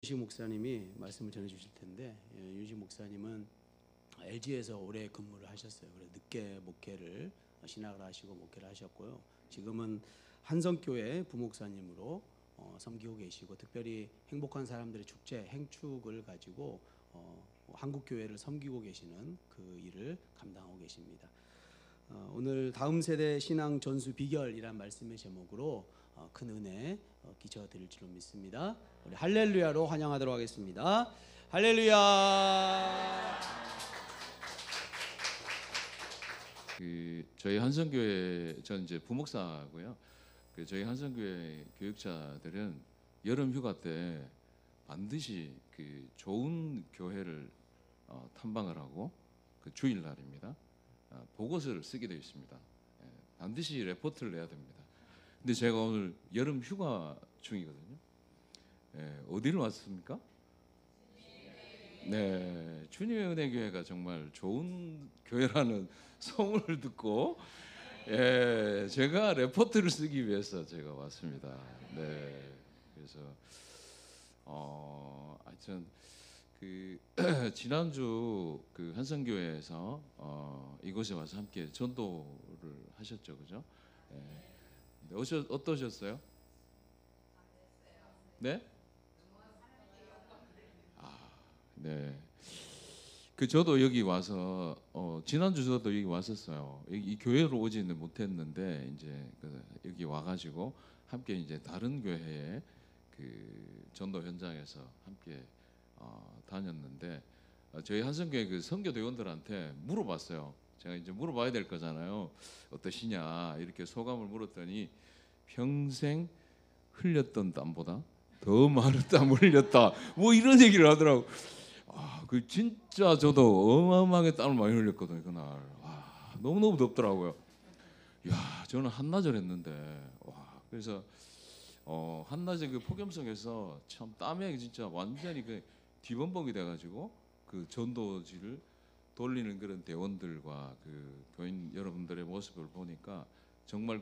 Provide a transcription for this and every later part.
윤식 목사님이 말씀을 전해주실 텐데, 윤식 목사님은 LG에서 오래 근무를 하셨어요. 그래서 늦게 목회를 신학을 하시고 목회를 하셨고요. 지금은 한성교회 부목사님으로 섬기고 계시고, 특별히 행복한 사람들의 축제 행축을 가지고 한국 교회를 섬기고 계시는 그 일을 감당하고 계십니다. 오늘 다음 세대 신앙 전수 비결이란 말씀의 제목으로 큰 은혜 끼쳐 드릴 줄로 믿습니다. 우리 할렐루야로 환영하도록 하겠습니다. 할렐루야. 저희 한성교회 전 이제 부목사고요. 저희 한성교회 교육자들은 여름 휴가 때 반드시 좋은 교회를 탐방을 하고 주일 날입니다. 보고서를 쓰게 되어 있습니다. 반드시 레포트를 내야 됩니다. 근데 제가 오늘 여름 휴가 중이거든요. 어디를 왔습니까? 네, 주님의 은혜 교회가 정말 좋은 교회라는 소문을 듣고 제가 레포트를 쓰기 위해서 제가 왔습니다. 네, 그래서 하여튼 지난주 한성교회에서 이곳에 와서 함께 전도를 하셨죠, 그죠? 어떠셨어요? 네? 네. 저도 여기 와서 지난주 저도 여기 왔었어요. 이 교회로 오지는 못했는데 이제 여기 와가지고 함께 이제 다른 교회에 전도 현장에서 함께 다녔는데 저희 한성교회 선교 대원들한테 물어봤어요. 제가 이제 물어봐야 될 거잖아요. 어떠시냐 이렇게 소감을 물었더니 평생 흘렸던 땀보다 더 많은 땀을 흘렸다. 뭐 이런 얘기를 하더라고. 진짜 저도 어마어마하게 땀을 많이 흘렸거든요 그날. 너무너무 덥더라고요. 야, 저는 한나절 했는데 그래서 한나절 폭염성에서 참 땀에 진짜 완전히 뒤범벅이 돼가지고 전도지를 돌리는 그런 대원들과 교인 여러분들의 모습을 보니까 정말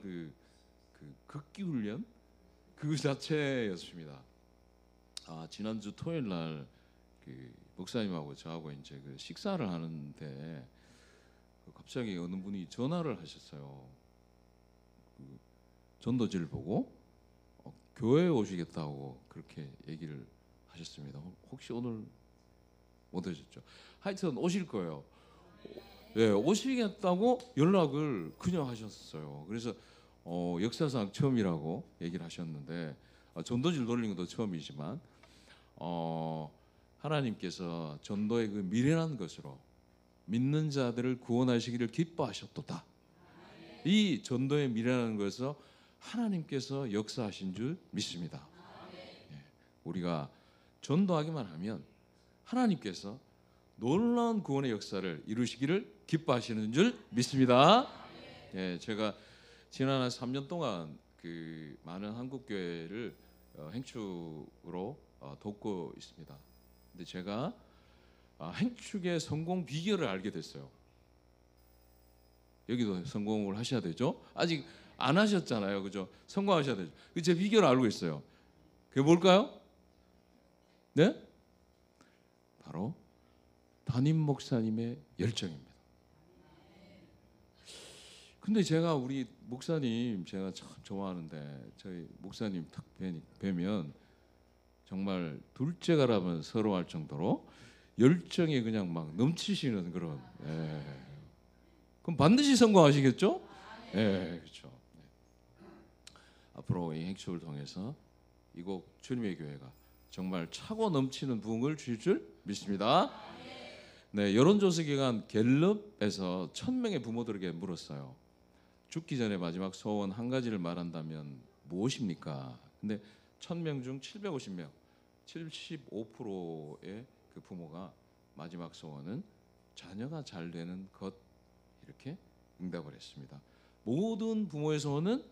극기 훈련 그 자체였습니다. 지난주 토요일 날 목사님하고 저하고 이제 식사를 하는데 갑자기 어느 분이 전화를 하셨어요. 전도지를 보고 교회에 오시겠다고 그렇게 얘기를 하셨습니다. 혹시 오늘 못 오셨죠? 하여튼 오실 거예요. 네, 오시겠다고 연락을 그냥 하셨어요. 그래서 역사상 처음이라고 얘기를 하셨는데 전도지를 돌리는 것도 처음이지만 하나님께서 전도의 미련한 것으로 믿는 자들을 구원하시기를 기뻐하셨도다. 이 전도의 미련한 것에서 하나님께서 역사하신 줄 믿습니다. 우리가 전도하기만 하면 하나님께서 놀라운 구원의 역사를 이루시기를 기뻐하시는 줄 믿습니다. 제가 지난 한 3년 동안 많은 한국 교회를 행축으로 돕고 있습니다. 근데 제가 행축의 성공 비결을 알게 됐어요. 여기도 성공을 하셔야 되죠. 아직 안 하셨잖아요, 그죠? 성공하셔야 되죠. 제 비결을 알고 있어요. 그게 뭘까요? 네? 바로 담임 목사님의 열정입니다. 근데 제가 우리 목사님 제가 참 좋아하는데 저희 목사님 딱 뵈면 정말 둘째가라면 서러워할 정도로 열정이 그냥 막 넘치시는 그런. 그럼 반드시 성공하시겠죠? 그렇죠. 앞으로 이 행축을 통해서 이곳 주님의 교회가 정말 차고 넘치는 부흥을 주실 줄 믿습니다. 네, 여론조사 기관 갤럽에서 1000명의 부모들에게 물었어요. 죽기 전에 마지막 소원 한 가지를 말한다면 무엇입니까? 근데 1000명 중 750명, 75%의 부모가 마지막 소원은 자녀가 잘 되는 것, 이렇게 응답을 했습니다. 모든 부모의 소원은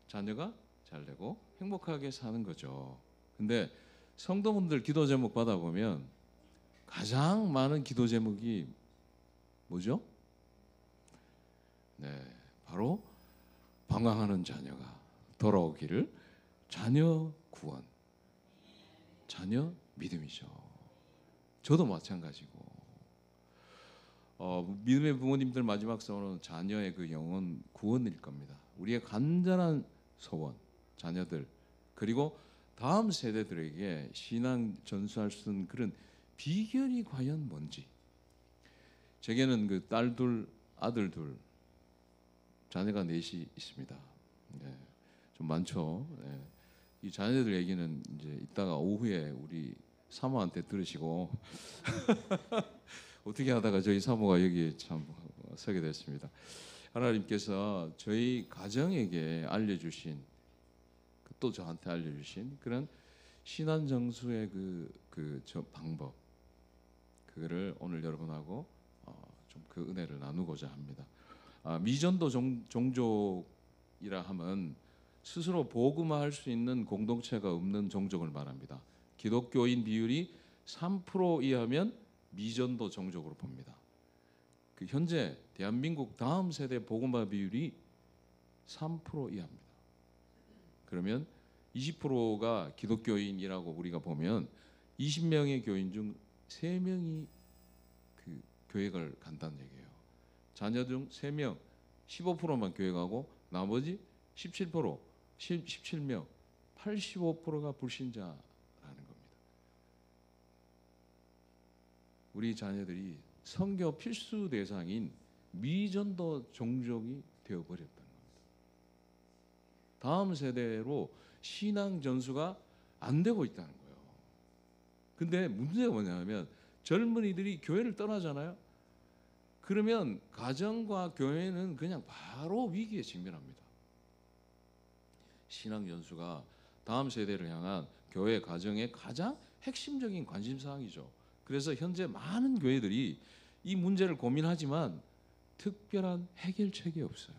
자녀가 잘 되고 행복하게 사는 거죠. 근데 성도분들 기도 제목 받아보면 가장 많은 기도 제목이 뭐죠? 네, 바로 방황하는 자녀가 돌아오기를, 자녀 구원, 자녀 믿음이죠. 저도 마찬가지고. 믿음의 부모님들 마지막 소원은 자녀의 그 영혼 구원일 겁니다. 우리의 간절한 소원, 자녀들 그리고 다음 세대들에게 신앙 전수할 수 있는 그런 비결이 과연 뭔지. 제게는 그 딸 둘, 아들 둘, 자녀가 넷이 있습니다. 네, 좀 많죠. 네. 이 자녀들 얘기는 이제 이따가 오후에 우리 사모한테 들으시고 어떻게 하다가 저희 사모가 여기 참 서게 됐습니다. 하나님께서 저희 가정에게 알려주신 또 저한테 알려주신 그런 신앙 정수의 저 방법 그거를 오늘 여러분하고 좀 그 은혜를 나누고자 합니다. 미전도 종족이라 하면 스스로 복음화할 수 있는 공동체가 없는 종족을 말합니다. 기독교인 비율이 3% 이하면 미전도 종족으로 봅니다. 그 현재 대한민국 다음 세대 복음화 비율이 3% 이하입니다. 그러면 20%가 기독교인이라고 우리가 보면 20명의 교인 중 3명이 그 교회를 간다는 얘기예요. 자녀 중 3명, 15%만 교회 가고 나머지 17%, 17명, 85%가 불신자라는 겁니다. 우리 자녀들이 선교 필수 대상인 미전도 종족이 되어버렸다는 겁니다. 다음 세대로 신앙 전수가 안 되고 있다는 거예요. 근데 문제가 뭐냐면 젊은이들이 교회를 떠나잖아요. 그러면 가정과 교회는 그냥 바로 위기에 직면합니다. 신앙 전수가 다음 세대를 향한 교회 가정의 가장 핵심적인 관심사항이죠. 그래서 현재 많은 교회들이 이 문제를 고민하지만 특별한 해결책이 없어요.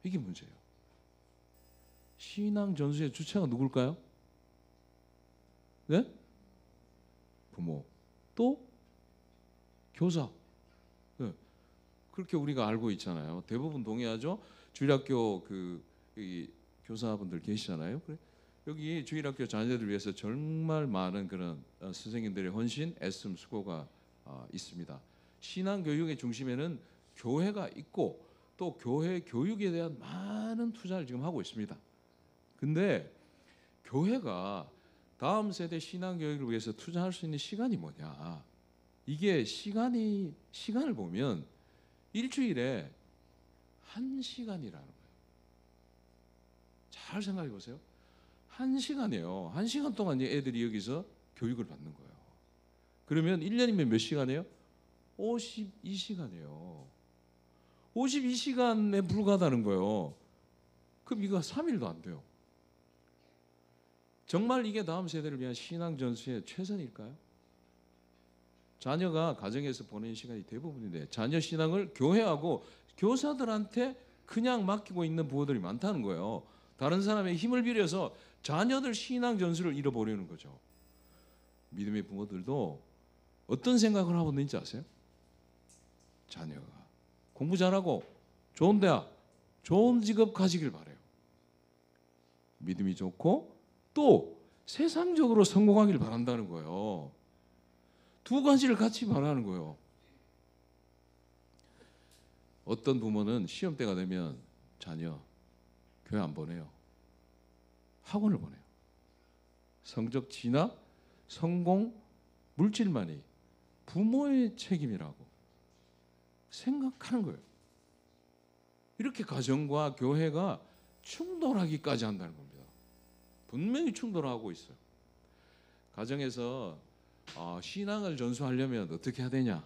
이게 문제예요. 신앙 전수의 주체가 누굴까요? 네? 부모, 또 교사. 네. 그렇게 우리가 알고 있잖아요. 대부분 동의하죠. 주일학교 여기 교사분들 계시잖아요. 그래. 여기 주일학교 자녀들 위해서 정말 많은 그런 선생님들의 헌신, 애씀, 수고가 있습니다. 신앙 교육의 중심에는 교회가 있고 또 교회 교육에 대한 많은 투자를 지금 하고 있습니다. 근데 교회가 다음 세대 신앙 교육을 위해서 투자할 수 있는 시간이 뭐냐? 이게 시간을 보면 일주일에 1시간이라는 거예요. 잘 생각해 보세요. 1시간이에요. 1시간 동안 애들이 여기서 교육을 받는 거예요. 그러면 1년이면 몇 시간이에요? 52시간이에요. 52시간에 불과하다는 거예요. 그럼 이거 3일도 안 돼요. 정말 이게 다음 세대를 위한 신앙 전수의 최선일까요? 자녀가 가정에서 보내는 시간이 대부분인데 자녀 신앙을 교회하고 교사들한테 그냥 맡기고 있는 부모들이 많다는 거예요. 다른 사람의 힘을 빌려서 자녀들 신앙 전수를 잃어버리는 거죠. 믿음의 부모들도 어떤 생각을 하고 있는지 아세요? 자녀가 공부 잘하고 좋은 대학, 좋은 직업 가지길 바라요. 믿음이 좋고 또 세상적으로 성공하길 바란다는 거예요. 두 가지를 같이 바라는 거예요. 어떤 부모는 시험 때가 되면 자녀 교회 안 보내요. 학원을 보내요. 성적 진학, 성공, 물질만이 부모의 책임이라고 생각하는 거예요. 이렇게 가정과 교회가 충돌하기까지 한다는 겁니다. 분명히 충돌하고 있어요. 가정에서 신앙을 전수하려면 어떻게 해야 되냐?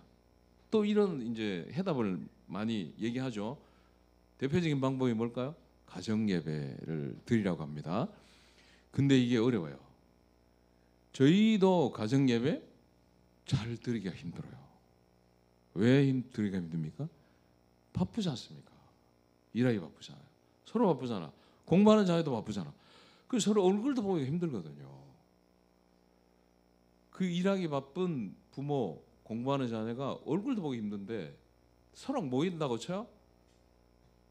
또 이런 이제 해답을 많이 얘기하죠. 대표적인 방법이 뭘까요? 가정 예배를 드리라고 합니다. 근데 이게 어려워요. 저희도 가정 예배 잘 드리기가 힘들어요. 왜 드리기가 힘듭니까? 바쁘지 않습니까? 일하기 바쁘잖아요. 서로 바쁘잖아. 공부하는 자녀도 바쁘잖아. 그 서로 얼굴도 보기가 힘들거든요. 그 일하기 바쁜 부모, 공부하는 자녀가 얼굴도 보기 힘든데 서로 모인다고 쳐요?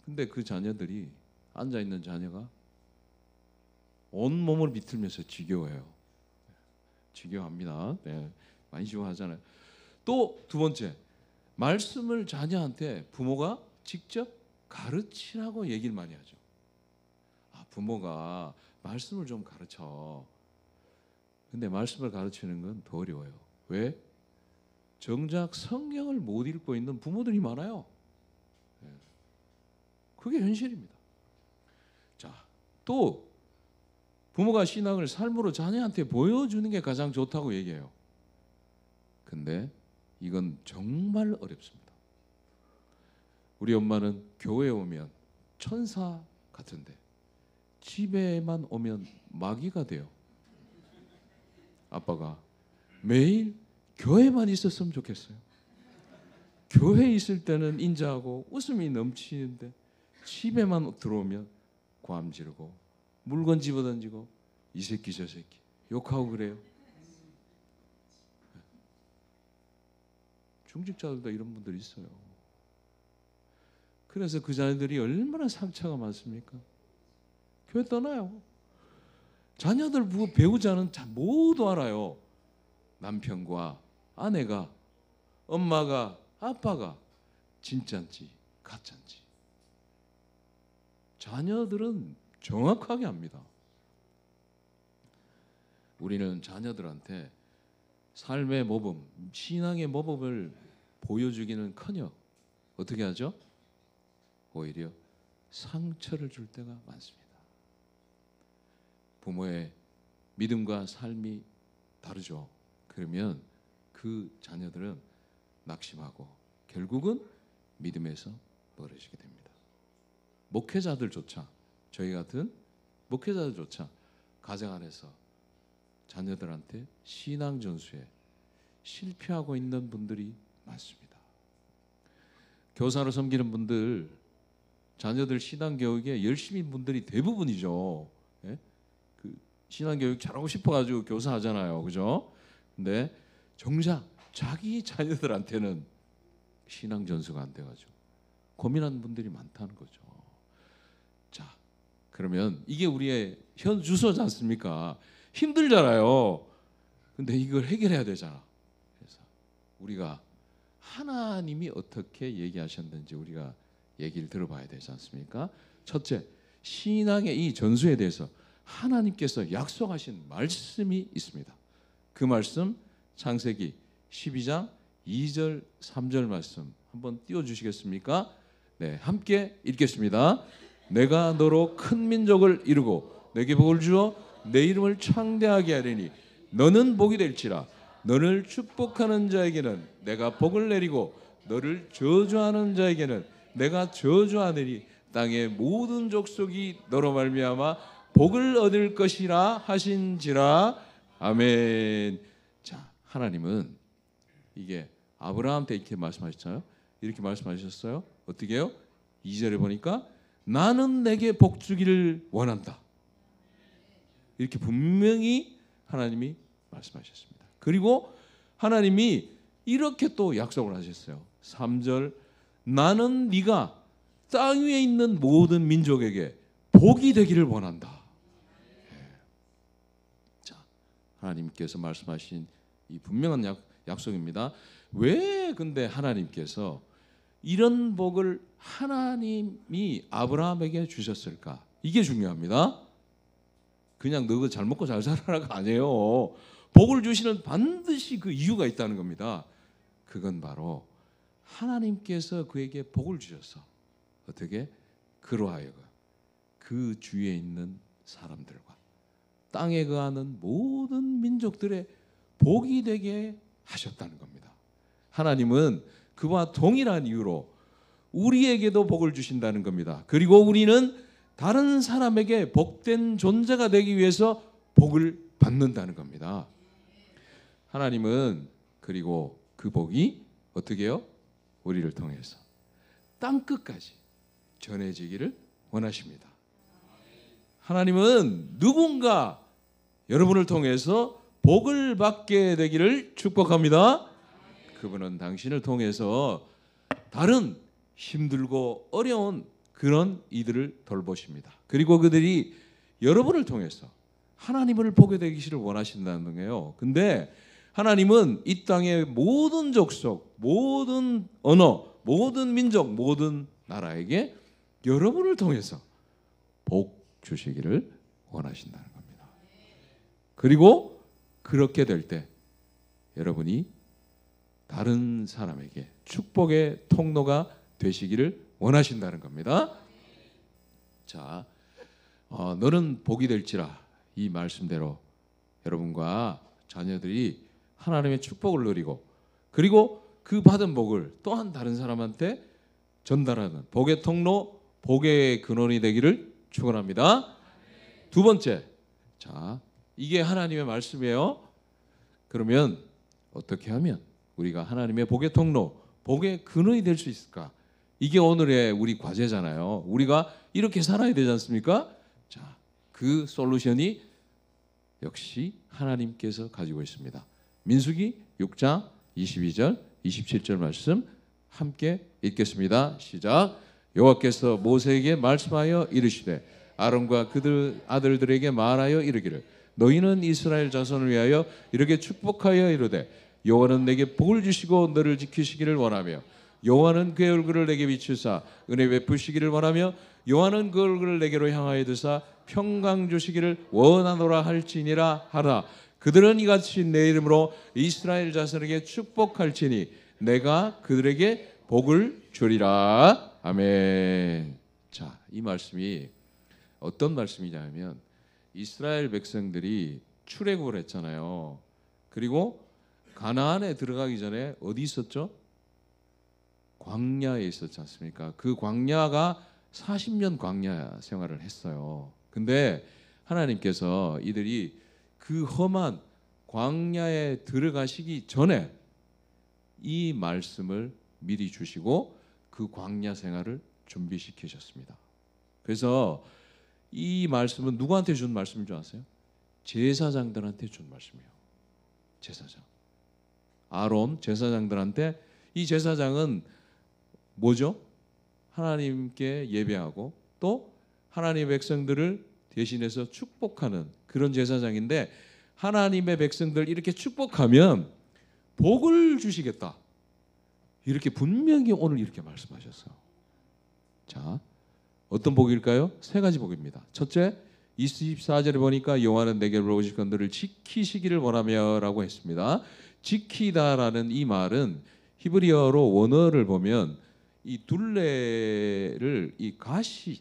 근데 그 자녀들이 앉아있는 자녀가 온몸을 비틀면서 지겨워해요. 지겨합니다. 네, 많이 지겨하잖아요. 또 두 번째, 말씀을 자녀한테 부모가 직접 가르치라고 얘기를 많이 하죠. 부모가 말씀을 좀 가르쳐. 근데 말씀을 가르치는 건 더 어려워요. 왜? 정작 성경을 못 읽고 있는 부모들이 많아요. 그게 현실입니다. 자, 또 부모가 신앙을 삶으로 자녀한테 보여주는 게 가장 좋다고 얘기해요. 근데 이건 정말 어렵습니다. 우리 엄마는 교회에 오면 천사 같은데 집에만 오면 마귀가 돼요. 아빠가 매일 교회만 있었으면 좋겠어요. 교회에 있을 때는 인자하고 웃음이 넘치는데 집에만 들어오면 고함 지르고 물건 집어던지고 이 새끼 저 새끼 욕하고 그래요. 중직자들도 이런 분들이 있어요. 그래서 그 자녀들이 얼마나 상처가 많습니까? 교회 떠나요. 자녀들 배우자는 모두 알아요. 남편과 아내가, 엄마가, 아빠가 진짜인지 가짜인지. 자녀들은 정확하게 압니다. 우리는 자녀들한테 삶의 모범, 신앙의 모범을 보여주기는커녕 어떻게 하죠? 오히려 상처를 줄 때가 많습니다. 부모의 믿음과 삶이 다르죠. 그러면 그 자녀들은 낙심하고 결국은 믿음에서 멀어지게 됩니다. 목회자들조차, 저희 같은 목회자들조차 가정 안에서 자녀들한테 신앙 전수에 실패하고 있는 분들이 많습니다. 교사로 섬기는 분들, 자녀들 신앙 교육에 열심인 분들이 대부분이죠. 예? 그 신앙 교육 잘하고 싶어가지고 교사하잖아요, 그죠? 근데 정작 자기 자녀들한테는 신앙 전수가 안 돼가지고 고민하는 분들이 많다는 거죠. 자, 그러면 이게 우리의 현 주소지 않습니까? 힘들잖아요. 근데 이걸 해결해야 되잖아. 그래서 우리가 하나님이 어떻게 얘기하셨는지 우리가 얘기를 들어봐야 되지 않습니까? 첫째, 신앙의 이 전수에 대해서 하나님께서 약속하신 말씀이 있습니다. 그 말씀 창세기 12장 2절 3절 말씀 한번 띄워주시겠습니까? 네, 함께 읽겠습니다. 내가 너로 큰 민족을 이루고 내게 복을 주어 내 이름을 창대하게 하리니 너는 복이 될지라. 너를 축복하는 자에게는 내가 복을 내리고 너를 저주하는 자에게는 내가 저주하느니 땅의 모든 족속이 너로 말미암아 복을 얻을 것이라 하신지라. 아멘. 자, 하나님은 이게 아브라함한테 이렇게 말씀하셨잖아요. 이렇게 말씀하셨어요. 어떻게 해요? 2절에 보니까 나는 내게 복 주기를 원한다. 이렇게 분명히 하나님이 말씀하셨습니다. 그리고 하나님이 이렇게 또 약속을 하셨어요. 3절 나는 네가 땅 위에 있는 모든 민족에게 복이 되기를 원한다. 자, 하나님께서 말씀하신 이 분명한 약속입니다. 왜 근데 하나님께서 이런 복을 하나님이 아브라함에게 주셨을까? 이게 중요합니다. 그냥 너 잘 먹고 잘 살아라가 아니에요. 복을 주시는 반드시 그 이유가 있다는 겁니다. 그건 바로 하나님께서 그에게 복을 주셔서 어떻게? 그로 하여금 그 주위에 있는 사람들과 땅에 거하는 모든 민족들의 복이 되게 하셨다는 겁니다. 하나님은 그와 동일한 이유로 우리에게도 복을 주신다는 겁니다. 그리고 우리는 다른 사람에게 복된 존재가 되기 위해서 복을 받는다는 겁니다. 하나님은 그리고 그 복이 어떻게 해요? 우리를 통해서 땅 끝까지 전해지기를 원하십니다. 하나님은 누군가 여러분을 통해서 복을 받게 되기를 축복합니다. 그분은 당신을 통해서 다른 힘들고 어려운 그런 이들을 돌보십니다. 그리고 그들이 여러분을 통해서 하나님을 보게 되기를 원하신다는 거예요. 근데 하나님은 이 땅의 모든 족속, 모든 언어, 모든 민족, 모든 나라에게 여러분을 통해서 복 주시기를 원하신다는 겁니다. 그리고 그렇게 될 때 여러분이 다른 사람에게 축복의 통로가 되시기를 원하신다는 겁니다. 자, 너는 복이 될지라, 이 말씀대로 여러분과 자녀들이 하나님의 축복을 누리고, 그리고 그 받은 복을 또한 다른 사람한테 전달하는 복의 통로, 복의 근원이 되기를 축원합니다. 두 번째, 자, 이게 하나님의 말씀이에요. 그러면 어떻게 하면 우리가 하나님의 복의 통로, 복의 근원이 될 수 있을까? 이게 오늘의 우리 과제잖아요. 우리가 이렇게 살아야 되지 않습니까? 자, 그 솔루션이 역시 하나님께서 가지고 있습니다. 민수기 6장 22절 27절 말씀 함께 읽겠습니다. 시작. 여호와께서 모세에게 말씀하여 이르시되 아론과 그들 아들들에게 말하여 이르기를 너희는 이스라엘 자손을 위하여 이렇게 축복하여 이르되 여호와는 내게 복을 주시고 너를 지키시기를 원하며 여호와는 그의 얼굴을 내게 비추사 은혜 베푸시기를 원하며 여호와는 그 얼굴을 내게로 향하여 드사 평강 주시기를 원하노라 할지니라 하라. 그들은 이같이 내 이름으로 이스라엘 자손에게 축복할지니 내가 그들에게 복을 주리라. 아멘. 자, 이 말씀이 어떤 말씀이냐면 이스라엘 백성들이 출애굽을 했잖아요. 그리고 가나안에 들어가기 전에 어디 있었죠? 광야에 있었지 않습니까? 그 광야가 40년 광야 생활을 했어요. 근데 하나님께서 이들이 그 험한 광야에 들어가시기 전에 이 말씀을 미리 주시고 그 광야 생활을 준비시키셨습니다. 그래서 이 말씀은 누구한테 준 말씀인 줄 아세요? 제사장들한테 준 말씀이에요. 제사장. 아론 제사장들한테. 이 제사장은 뭐죠? 하나님께 예배하고 또 하나님의 백성들을 대신해서 축복하는 그런 제사장인데, 하나님의 백성들 이렇게 축복하면 복을 주시겠다, 이렇게 분명히 오늘 이렇게 말씀하셨어요. 자, 어떤 복일까요? 세 가지 복입니다. 첫째, 24절에 보니까 여호와는 내게로 오실 건들을 지키시기를 원하며 라고 했습니다. 지키다라는 이 말은 히브리어로 원어를 보면 이 둘레를 이 가시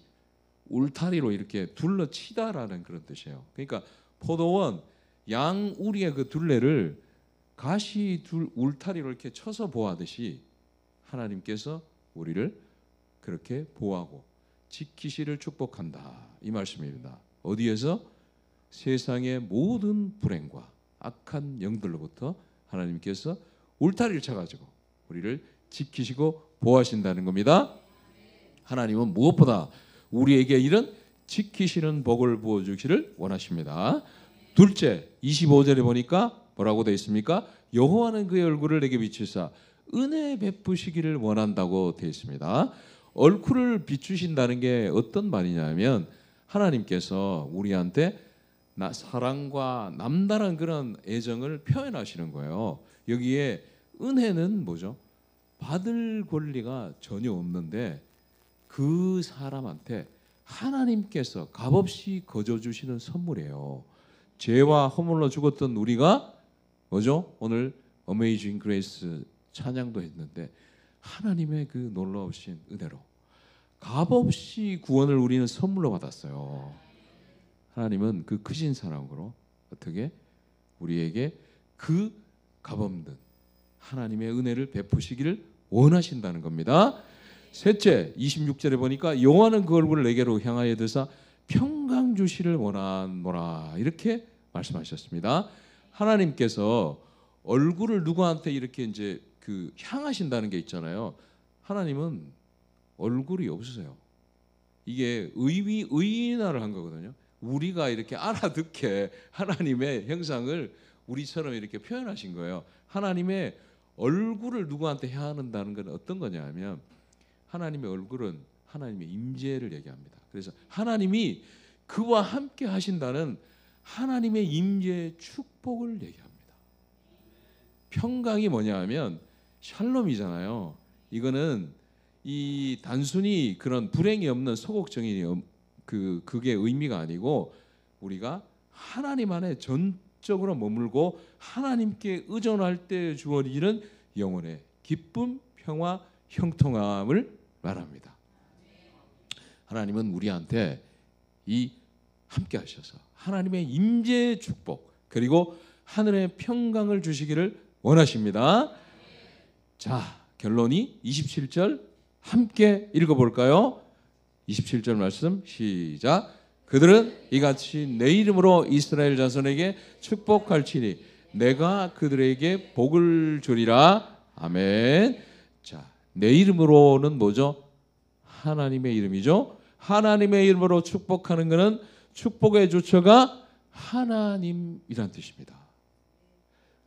울타리로 이렇게 둘러치다라는 그런 뜻이에요. 그러니까 포도원 양 우리의 그 둘레를 가시 울타리로 이렇게 쳐서 보호하듯이 하나님께서 우리를 그렇게 보호하고 지키시를 축복한다, 이 말씀입니다. 어디에서? 세상의 모든 불행과 악한 영들로부터 하나님께서 울타리를 쳐가지고 우리를 지키시고 보호하신다는 겁니다. 하나님은 무엇보다 우리에게 이런 지키시는 복을 부어주시를 원하십니다. 둘째, 25절에 보니까 뭐라고 되어 있습니까? 여호와는 그의 얼굴을 내게 비추사 은혜 베푸시기를 원한다고 되어 있습니다. 얼굴을 비추신다는 게 어떤 말이냐면 하나님께서 우리한테 사랑과 남다른 그런 애정을 표현하시는 거예요. 여기에 은혜는 뭐죠? 받을 권리가 전혀 없는데 그 사람한테 하나님께서 값없이 거저 주시는 선물이에요. 죄와 허물로 죽었던 우리가 뭐죠? 오늘 어메이징 그레이스 찬양도 했는데 하나님의 그 놀라우신 은혜로 값없이 구원을 우리는 선물로 받았어요. 하나님은 그 크신 사랑으로 어떻게 우리에게 그 값없는 하나님의 은혜를 베푸시기를 원하신다는 겁니다. 셋째, 26절에 보니까 여호와는 그 얼굴을 내게로 향하여 드사 평강 주시를 원하노라, 이렇게 말씀하셨습니다. 하나님께서 얼굴을 누구한테 이렇게 이제 그 향하신다는 게 있잖아요. 하나님은 얼굴이 없으세요. 이게 의인화를 한 거거든요. 우리가 이렇게 알아듣게 하나님의 형상을 우리처럼 이렇게 표현하신 거예요. 하나님의 얼굴을 누구한테 향한다는 건 어떤 거냐면 하나님의 얼굴은 하나님의 임재를 얘기합니다. 그래서 하나님이 그와 함께 하신다는 하나님의 임재의 축복을 얘기합니다. 평강이 뭐냐 하면 샬롬이잖아요. 이거는 이 단순히 그런 불행이 없는 소극적인 그게 의미가 아니고 우리가 하나님 안에 전적으로 머물고 하나님께 의존할 때 주어지는 영혼의 기쁨, 평화, 형통함을 말합니다. 하나님은 우리한테 이 함께 하셔서 하나님의 임재의 축복 그리고 하늘의 평강을 주시기를 원하십니다. 자, 결론이 27절 함께 읽어볼까요? 27절 말씀 시작. 그들은 이같이 내 이름으로 이스라엘 자손에게 축복할지니 내가 그들에게 복을 주리라. 아멘. 자, 내 이름으로는 뭐죠? 하나님의 이름이죠. 하나님의 이름으로 축복하는 것은 축복의 주처가 하나님이란 뜻입니다.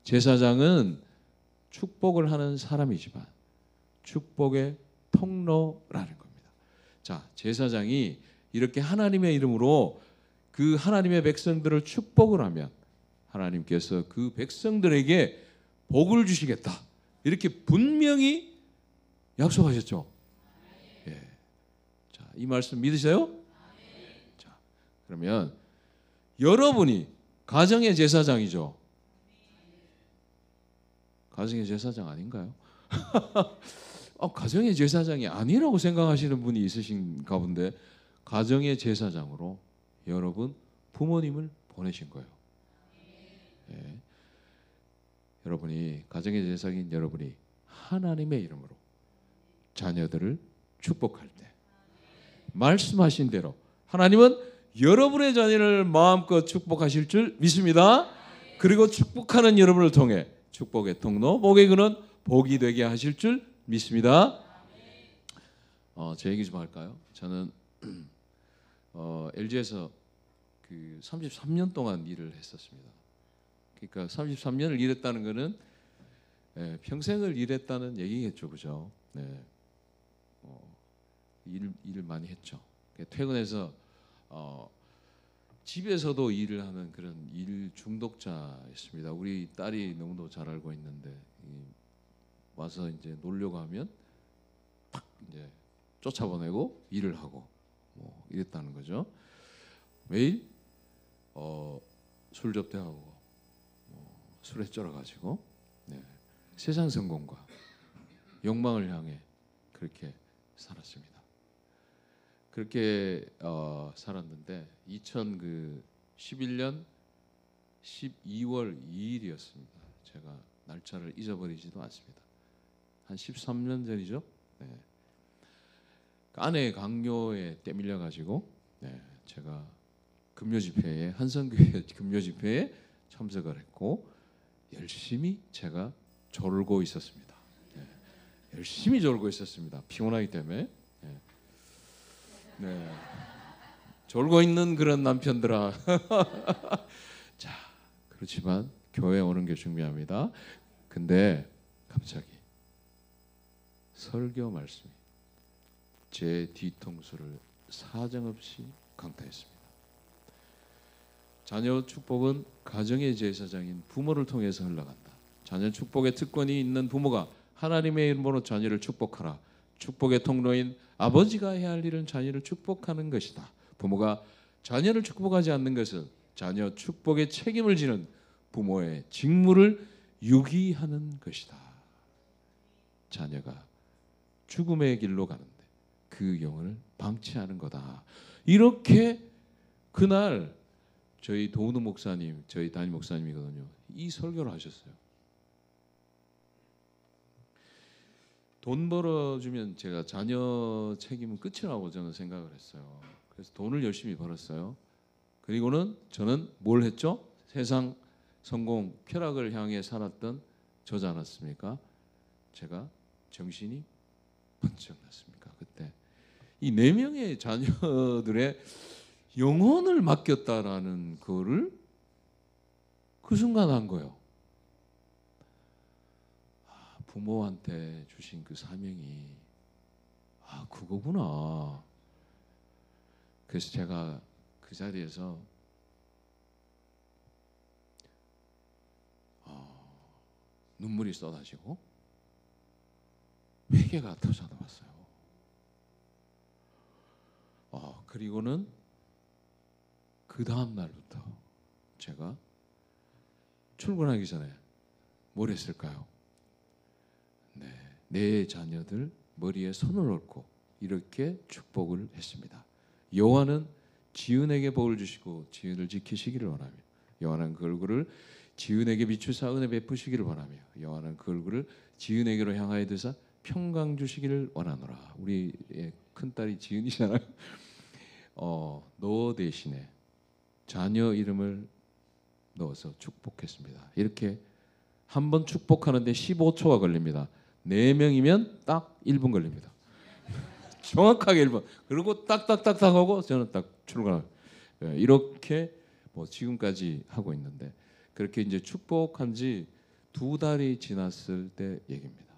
제사장은 축복을 하는 사람이지만 축복의 통로라는 겁니다. 자, 제사장이 이렇게 하나님의 이름으로 그 하나님의 백성들을 축복을 하면 하나님께서 그 백성들에게 복을 주시겠다. 이렇게 분명히 약속하셨죠. 예. 자, 이 말씀 믿으세요? 자, 그러면 여러분이 가정의 제사장이죠. 가정의 제사장 아닌가요? 가정의 제사장이 아니라고 생각하시는 분이 있으신가 본데 가정의 제사장으로 여러분 부모님을 보내신 거예요. 예. 여러분이 가정의 제사장인 여러분이 하나님의 이름으로 자녀들을 축복할 때 말씀하신 대로 하나님은 여러분의 자녀를 마음껏 축복하실 줄 믿습니다. 그리고 축복하는 여러분을 통해 축복의 통로, 복의 근원, 복이 되게 하실 줄 믿습니다. 제 얘기 좀 할까요? 저는 LG에서 그 33년 동안 일을 했었습니다. 그러니까 33년을 일했다는 것은 평생을 일했다는 얘기겠죠, 그죠? 네, 일을 많이 했죠. 퇴근해서 집에서도 일을 하는 그런 일 중독자였습니다. 우리 딸이 너무도 잘 알고 있는데 와서 이제 놀려고 하면 탁 이제 쫓아보내고 일을 하고 뭐 이랬다는 거죠. 매일 술 접대하고 술에 쩔어가지고 세상 성공과 욕망을 향해 그렇게 살았습니다. 그렇게 살았는데 2011년 12월 2일이었습니다. 제가 날짜를 잊어버리지도 않습니다. 한 13년 전이죠. 네. 아내 강요에 때밀려 가지고 제가 금요 집회에 한성교회 금요 집회에 참석을 했고 열심히 제가 졸고 있었습니다. 열심히 졸고 있었습니다. 피곤하기 때문에. 네. 졸고 있는 그런 남편들아. 자, 그렇지만 교회 오는 게 중요합니다. 근데 갑자기 설교 말씀이 제 뒤통수를 사정없이 강타했습니다. 자녀 축복은 가정의 제사장인 부모를 통해서 흘러간다. 자녀 축복의 특권이 있는 부모가 하나님의 이름으로 자녀를 축복하라. 축복의 통로인 아버지가 해야 할 일은 자녀를 축복하는 것이다. 부모가 자녀를 축복하지 않는 것은 자녀 축복의 책임을 지는 부모의 직무를 유기하는 것이다. 자녀가 죽음의 길로 가는데 그 영혼을 방치하는 거다. 이렇게 그날 저희 도은우 목사님, 저희 담임 목사님이거든요. 이 설교를 하셨어요. 돈 벌어주면 제가 자녀 책임은 끝이라고 저는 생각을 했어요. 그래서 돈을 열심히 벌었어요. 그리고는 저는 뭘 했죠? 세상 성공, 쾌락을 향해 살았던 저지 않았습니까? 제가 정신이 번쩍 났습니까? 그때 이 4명의 자녀들의 영혼을 맡겼다라는 거를 그 순간 한 거예요. 부모한테 주신 그 사명이 그거구나. 그래서 제가 그 자리에서 눈물이 쏟아지고 회개가 터져나왔어요. 그리고는 그 다음 날부터 제가 출근하기 전에 뭘 했을까요? 네, 내 자녀들 머리에 손을 얹고 이렇게 축복을 했습니다. 여호와는 지은에게 복을 주시고 지은을 지키시기를 원하며 여호와는 그 얼굴을 지은에게 비추사 은혜 베푸시기를 원하며 여호와는 그 얼굴을 지은에게로 향하여 드사 평강 주시기를 원하노라. 우리의 큰딸이 지은이잖아요. 너 대신에 자녀 이름을 넣어서 축복했습니다. 이렇게 한 번 축복하는데 15초가 걸립니다. 4명이면 딱 1분 걸립니다. 정확하게 1분. 그리고 딱딱딱딱 하고 저는 딱 출근을. 이렇게 뭐 지금까지 하고 있는데 그렇게 이제 축복한 지 2달이 지났을 때 얘기입니다.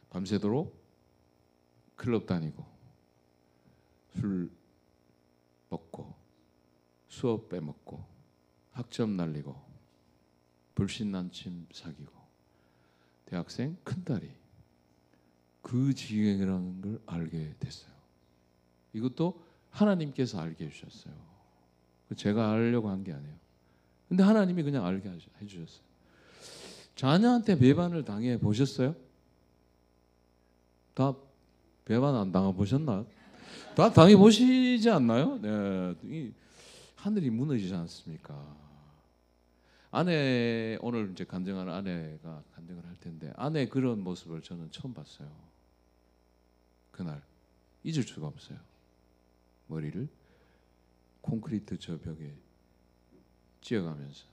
밤새도록 클럽 다니고 술 먹고 수업 빼먹고 학점 날리고 불신난침 사귀고 대학생 큰딸이 그 지경이라는 걸 알게 됐어요. 이것도 하나님께서 알게 해주셨어요. 제가 알려고 한 게 아니에요. 근데 하나님이 그냥 알게 해주셨어요. 자녀한테 배반을 당해 보셨어요? 다 배반 안 당해 보셨나요? 다 당해 보시지 않나요? 네, 이 하늘이 무너지지 않습니까? 아내 오늘 이제 간증하는 아내가 간증을 할 텐데 아내 그런 모습을 저는 처음 봤어요. 그날 잊을 수가 없어요. 머리를 콘크리트 저 벽에 찧어가면서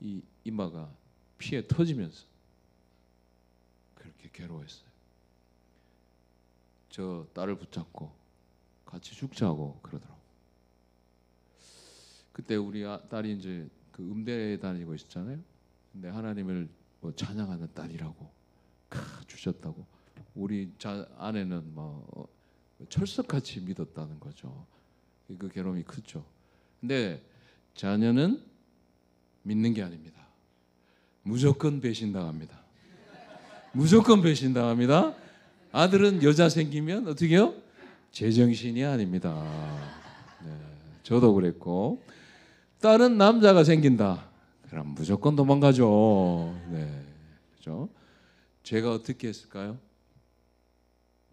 이 이마가 피에 터지면서 그렇게 괴로워했어요. 저 딸을 붙잡고 같이 죽자고 그러더라고. 그때 우리 딸이 이제 그 음대에 다니고 있었잖아요. 근데 하나님을 뭐 찬양하는 딸이라고 주셨다고. 우리 아내는 뭐 철석같이 믿었다는 거죠. 그 괴로움이 크죠. 근데 자녀는 믿는 게 아닙니다. 무조건 배신당합니다. 무조건 배신당합니다. 아들은 여자 생기면 어떻게 해요? 제정신이 아닙니다. 네, 저도 그랬고 딸은 남자가 생긴다. 그럼 무조건 도망가죠. 네, 그렇죠? 제가 어떻게 했을까요?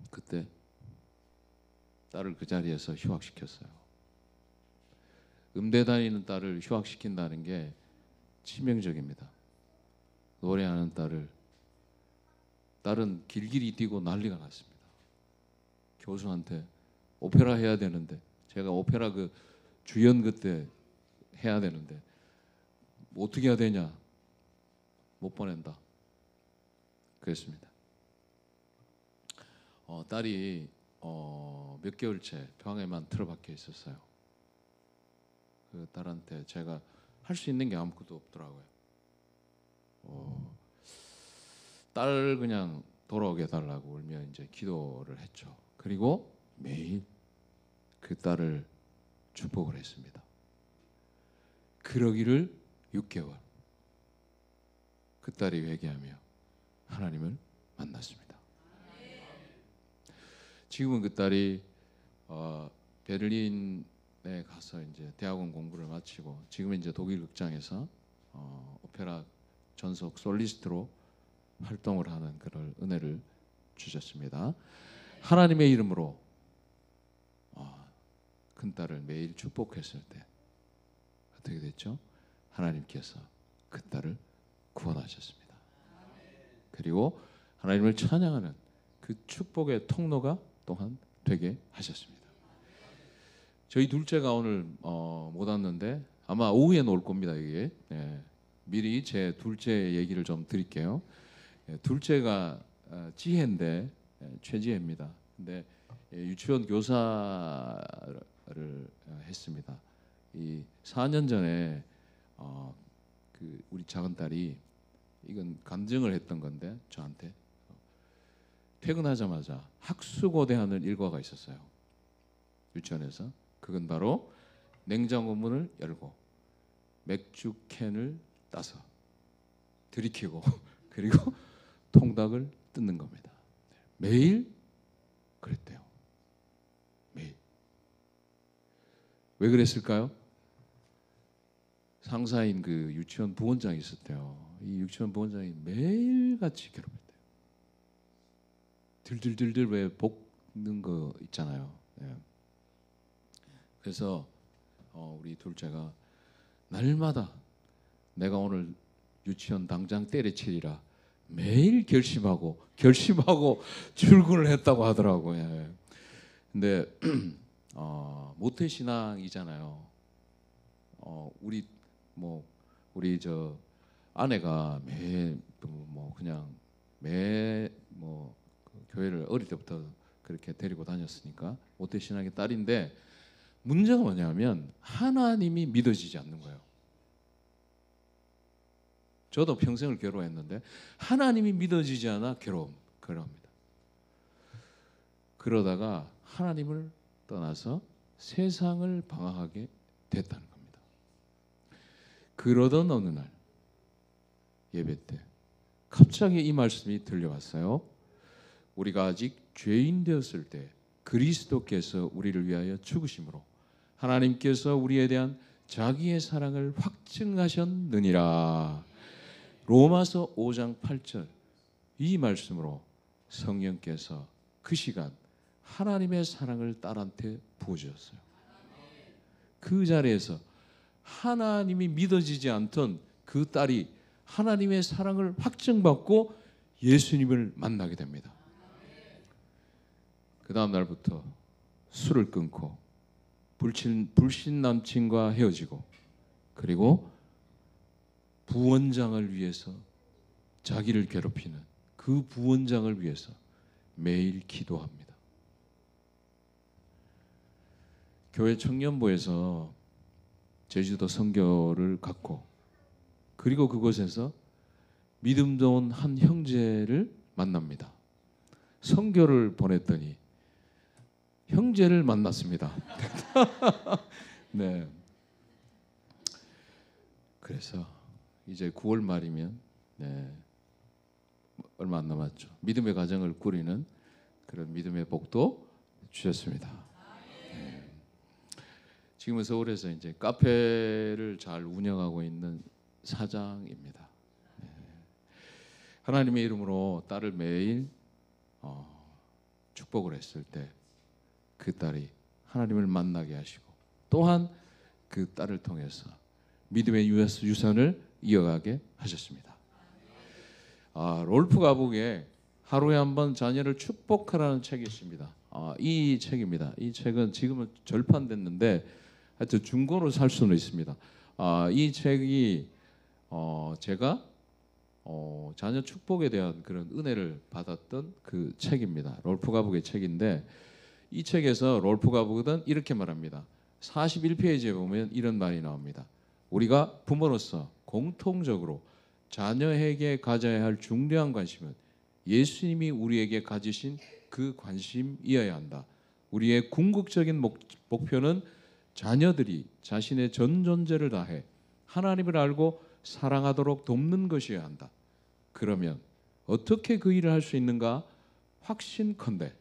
그때 딸을 그 자리에서 휴학시켰어요. 음대 다니는 딸을 휴학시킨다는 게 치명적입니다. 노래하는 딸은 길길이 뛰고 난리가 났습니다. 교수한테 오페라 해야 되는데 제가 오페라 그 주연 그때 해야 되는데 어떻게 해야 되냐? 못 보낸다. 그랬습니다. 딸이 몇 개월째 병에만 틀어박혀 있었어요. 그 딸한테 제가 할 수 있는 게 아무것도 없더라고요. 딸 그냥 돌아오게 해달라고 울며 이제 기도를 했죠. 그리고 매일 그 딸을 축복을 했습니다. 그러기를 6개월. 그 딸이 회개하며 하나님을 만났습니다. 지금은 그 딸이 베를린에 가서 이제 대학원 공부를 마치고 지금은 이제 독일 극장에서 오페라 전속 솔리스트로 활동을 하는 그런 은혜를 주셨습니다. 하나님의 이름으로 큰딸을 매일 축복했을 때 어떻게 됐죠? 하나님께서 그 딸을 구원하셨습니다. 그리고 하나님을 찬양하는 그 축복의 통로가 또한 되게 하셨습니다. 저희 둘째가 오늘 못 왔는데 아마 오후에는 올 겁니다. 이게 미리 제 둘째 얘기를 좀 드릴게요. 둘째가 지혜인데 최지혜입니다. 근데 유치원 교사를 했습니다. 이 4년 전에 그 우리 작은 딸이 이건 간증을 했던 건데 저한테 퇴근하자마자 학수고대하는 일과가 있었어요. 유치원에서. 그건 바로 냉장고 문을 열고 맥주 캔을 따서 들이키고 그리고 통닭을 뜯는 겁니다. 매일 그랬대요. 매일. 왜 그랬을까요? 상사인 그 유치원 부원장이 있었대요. 이 유치원 부원장이 매일같이 괴롭혔대요. 들들들들 왜 볶는 거 있잖아요. 네. 그래서 우리 둘째가 날마다 내가 오늘 유치원 당장 때려치리라 매일 결심하고 출근을 했다고 하더라고요. 예. 근데 모태 신앙이잖아요. 우리 저 아내가 교회를 어릴 때부터 그렇게 데리고 다녔으니까 모태 신앙의 딸인데 문제가 뭐냐면 하나님이 믿어지지 않는 거예요. 저도 평생을 괴로워했는데 하나님이 믿어지지 않아 괴로워합니다. 그러다가 하나님을 떠나서 세상을 방황하게 됐다는 겁니다. 그러던 어느 날 예배 때 갑자기 이 말씀이 들려왔어요. 우리가 아직 죄인 되었을 때 그리스도께서 우리를 위하여 죽으심으로 하나님께서 우리에 대한 자기의 사랑을 확증하셨느니라. 로마서 5장 8절 이 말씀으로 성령께서 그 시간 하나님의 사랑을 딸한테 부어주셨어요. 그 자리에서 하나님이 믿어지지 않던 그 딸이 하나님의 사랑을 확증받고 예수님을 만나게 됩니다. 그 다음 날부터 술을 끊고 불신 남친과 헤어지고 그리고 부원장을 위해서 자기를 괴롭히는 그 부원장을 위해서 매일 기도합니다. 교회 청년부에서 제주도 선교를 갔고 그리고 그곳에서 믿음 좋은 한 형제를 만납니다. 선교를 보냈더니 형제를 만났습니다. 네. 그래서 이제 9월 말이면 얼마 안 남았죠. 믿음의 가정을 꾸리는 그런 믿음의 복도 주셨습니다. 네. 지금은 서울에서 이제 카페를 잘 운영하고 있는 사장입니다. 네. 하나님의 이름으로 딸을 매일 축복을 했을 때 그 딸이 하나님을 만나게 하시고 또한 그 딸을 통해서 믿음의 유산을 이어가게 하셨습니다. 롤프 가북에 하루에 한 번 자녀를 축복하라는 책이 있습니다. 이 책입니다. 이 책은 지금은 절판됐는데 하여튼 중고로 살 수는 있습니다. 이 책이 제가 자녀 축복에 대한 그런 은혜를 받았던 그 책입니다. 롤프 가북의 책인데 이 책에서 롤프 가북은 이렇게 말합니다. 41페이지에 보면 이런 말이 나옵니다. 우리가 부모로서 공통적으로 자녀에게 가져야 할 중요한 관심은 예수님이 우리에게 가지신 그 관심이어야 한다. 우리의 궁극적인 목표는 자녀들이 자신의 전 존재를 다해 하나님을 알고 사랑하도록 돕는 것이어야 한다. 그러면 어떻게 그 일을 할 수 있는가? 확신컨대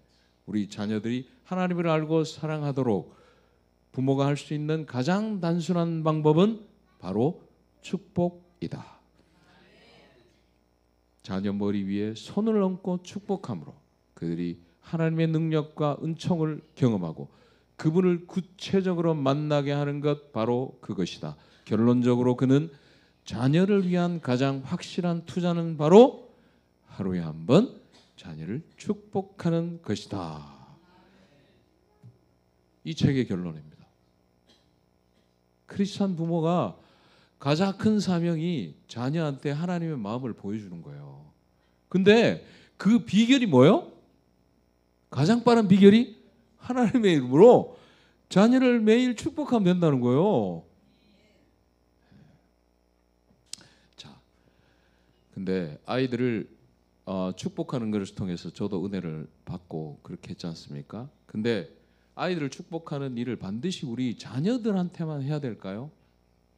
우리 자녀들이 하나님을 알고 사랑하도록 부모가 할 수 있는 가장 단순한 방법은 바로 축복이다. 자녀 머리 위에 손을 얹고 축복함으로 그들이 하나님의 능력과 은총을 경험하고 그분을 구체적으로 만나게 하는 것 바로 그것이다. 결론적으로 그는 자녀를 위한 가장 확실한 투자는 바로 하루에 한 번 자녀를 축복하는 것이다. 이 책의 결론입니다. 크리스찬 부모가 가장 큰 사명이 자녀한테 하나님의 마음을 보여주는 거예요. 근데 그 비결이 뭐예요? 가장 빠른 비결이 하나님의 이름으로 자녀를 매일 축복하면 된다는 거예요. 자, 근데 아이들을 축복하는 것을 통해서 저도 은혜를 받고 그렇게 했지 않습니까? 근데 아이들을 축복하는 일을 반드시 우리 자녀들한테만 해야 될까요?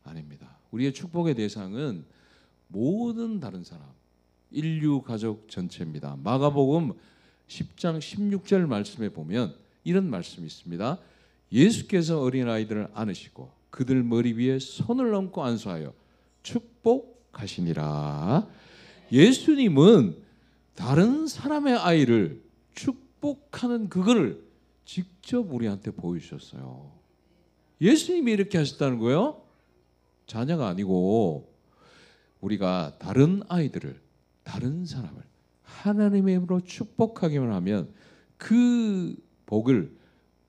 아닙니다. 우리의 축복의 대상은 모든 다른 사람, 인류 가족 전체입니다. 마가복음 10장 16절 말씀에 보면 이런 말씀이 있습니다. 예수께서 어린아이들을 안으시고 그들 머리 위에 손을 얹고 안수하여 축복하시니라. 예수님은 다른 사람의 아이를 축복하는 그거를 직접 우리한테 보여주셨어요. 예수님이 이렇게 하셨다는 거예요. 자녀가 아니고 우리가 다른 아이들을, 다른 사람을 하나님의 힘으로 축복하기만 하면 그 복을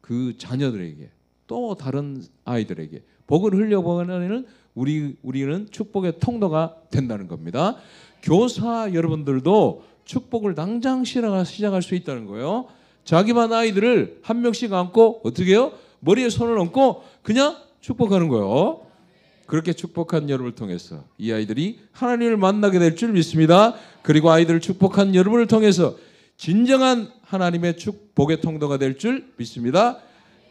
그 자녀들에게 또 다른 아이들에게 복을 흘려보내는 우리는 축복의 통로가 된다는 겁니다. 교사 여러분들도 축복을 당장 시작할 수 있다는 거예요. 자기 반 아이들을 한 명씩 안고 어떻게 해요? 머리에 손을 얹고 그냥 축복하는 거예요. 그렇게 축복한 여러분을 통해서 이 아이들이 하나님을 만나게 될 줄 믿습니다. 그리고 아이들을 축복한 여러분을 통해서 진정한 하나님의 축복의 통로가 될 줄 믿습니다.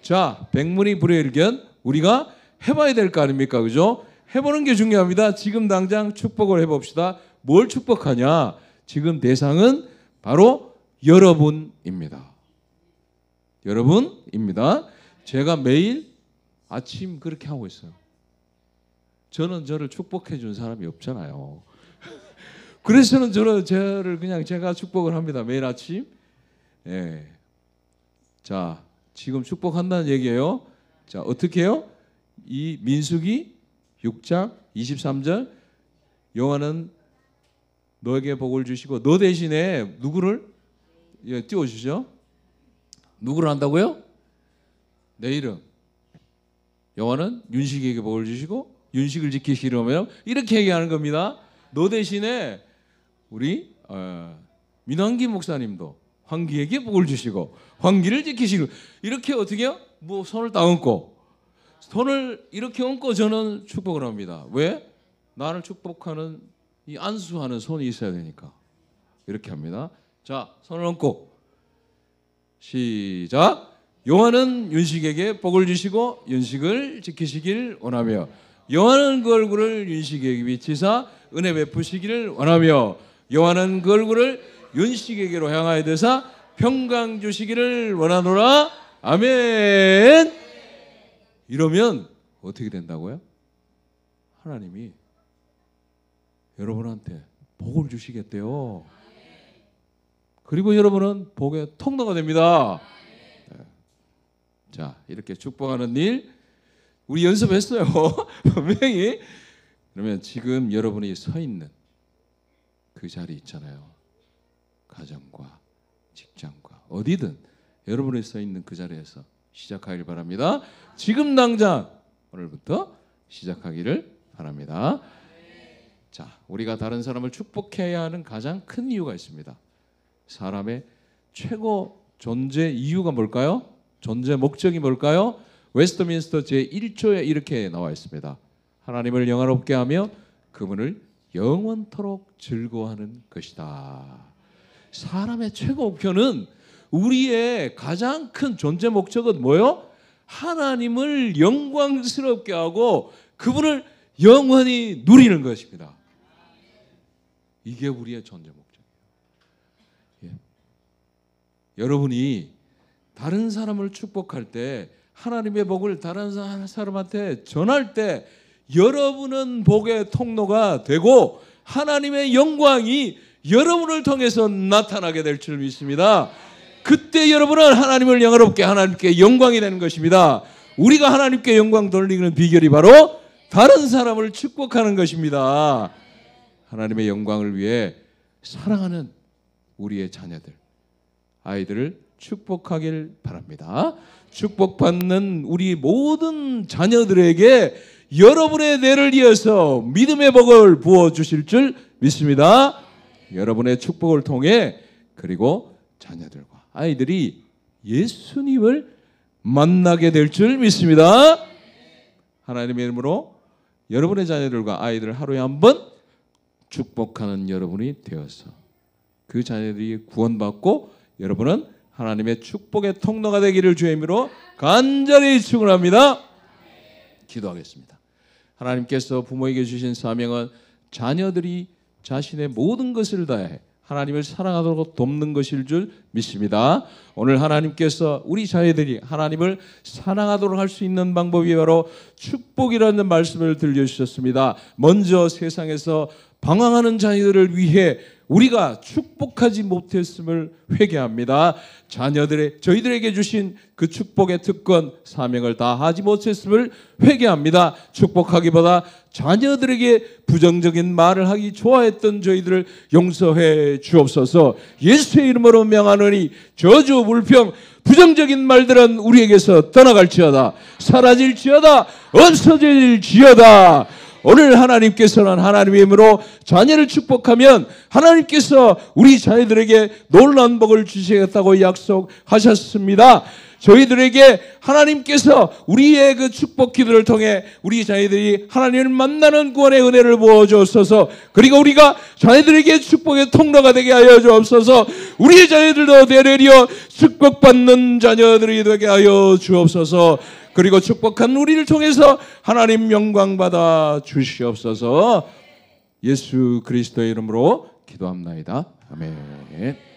자, 백문이 불여일견 우리가 해봐야 될 거 아닙니까? 그죠? 해보는 게 중요합니다. 지금 당장 축복을 해봅시다. 뭘 축복하냐? 지금 대상은 바로 여러분입니다. 여러분입니다. 제가 매일 아침 그렇게 하고 있어요. 저는 저를 축복해 준 사람이 없잖아요. 그래서 저를 그냥 제가 축복을 합니다. 매일 아침. 예. 자, 지금 축복한다는 얘기예요. 자, 어떻게 해요? 이 민수기 6장 23절 여호와는 너에게 복을 주시고 너 대신에 누구를 띄워주죠? 누구를 한다고요? 내 이름. 여호와는 윤식에게 복을 주시고 윤식을 지키시려면 이렇게 얘기하는 겁니다. 너 대신에 우리 민환기 목사님도 황기에게 복을 주시고 황기를 지키시고 이렇게 어떻게 해요? 뭐 손을 딱 얹고 손을 이렇게 얹고 저는 축복을 합니다. 왜? 나를 축복하는 이 안수하는 손이 있어야 되니까 이렇게 합니다. 자, 손을 얹고 시작. 여호와는 윤식에게 복을 주시고 윤식을 지키시길 원하며 여호와는 그 얼굴을 윤식에게 비치사 은혜 베푸시기를 원하며 여호와는 그 얼굴을 윤식에게로 향하여 대사 평강 주시기를 원하노라. 아멘. 이러면 어떻게 된다고요? 하나님이 여러분한테 복을 주시겠대요. 그리고 여러분은 복의 통로가 됩니다. 자, 이렇게 축복하는 일 우리 연습했어요. 분명히. 그러면 지금 여러분이 서 있는 그 자리 있잖아요. 가정과 직장과 어디든 여러분이 서 있는 그 자리에서 시작하길 바랍니다. 지금 당장 오늘부터 시작하기를 바랍니다. 자, 우리가 다른 사람을 축복해야 하는 가장 큰 이유가 있습니다. 사람의 최고 존재 이유가 뭘까요? 존재 목적이 뭘까요? 웨스트민스터 제1조에 이렇게 나와 있습니다. 하나님을 영화롭게 하며 그분을 영원토록 즐거워하는 것이다. 사람의 최고 목표는 우리의 가장 큰 존재 목적은 뭐요? 하나님을 영광스럽게 하고 그분을 영원히 누리는 것입니다. 이게 우리의 존재 목적이에요. 예. 여러분이 다른 사람을 축복할 때 하나님의 복을 다른 사람한테 전할 때 여러분은 복의 통로가 되고 하나님의 영광이 여러분을 통해서 나타나게 될 줄 믿습니다. 그때 여러분은 하나님을 영화롭게 하나님께 영광이 되는 것입니다. 우리가 하나님께 영광 돌리는 비결이 바로 다른 사람을 축복하는 것입니다. 하나님의 영광을 위해 사랑하는 우리의 자녀들, 아이들을 축복하길 바랍니다. 축복받는 우리 모든 자녀들에게 여러분의 뇌를 이어서 믿음의 복을 부어주실 줄 믿습니다. 여러분의 축복을 통해 그리고 자녀들과 아이들이 예수님을 만나게 될 줄 믿습니다. 하나님의 이름으로 여러분의 자녀들과 아이들을 하루에 한 번 축복하는 여러분이 되어서 그 자녀들이 구원받고 여러분은 하나님의 축복의 통로가 되기를 주의 이름으로 간절히 축원합니다. 기도하겠습니다. 하나님께서 부모에게 주신 사명은 자녀들이 자신의 모든 것을 다해 하나님을 사랑하도록 돕는 것일 줄 믿습니다. 오늘 하나님께서 우리 자녀들이 하나님을 사랑하도록 할 수 있는 방법이 바로 축복이라는 말씀을 들려주셨습니다. 먼저 세상에서 방황하는 자녀들을 위해 우리가 축복하지 못했음을 회개합니다. 저희들에게 주신 그 축복의 특권, 사명을 다하지 못했음을 회개합니다. 축복하기보다 자녀들에게 부정적인 말을 하기 좋아했던 저희들을 용서해 주옵소서. 예수의 이름으로 명하노니 저주, 불평, 부정적인 말들은 우리에게서 떠나갈지어다. 사라질지어다. 없어질지어다. 오늘 하나님께서는 하나님의 이름으로 자녀를 축복하면 하나님께서 우리 자녀들에게 놀라운 복을 주시겠다고 약속하셨습니다. 저희들에게 하나님께서 우리의 그 축복 기도를 통해 우리 자녀들이 하나님을 만나는 구원의 은혜를 부어주옵소서. 그리고 우리가 자녀들에게 축복의 통로가 되게 하여 주옵소서. 우리의 자녀들도 되려 축복받는 자녀들이 되게 하여 주옵소서. 그리고 축복한 우리를 통해서 하나님 영광 받아 주시옵소서. 예수 그리스도의 이름으로 기도합나이다. 아멘.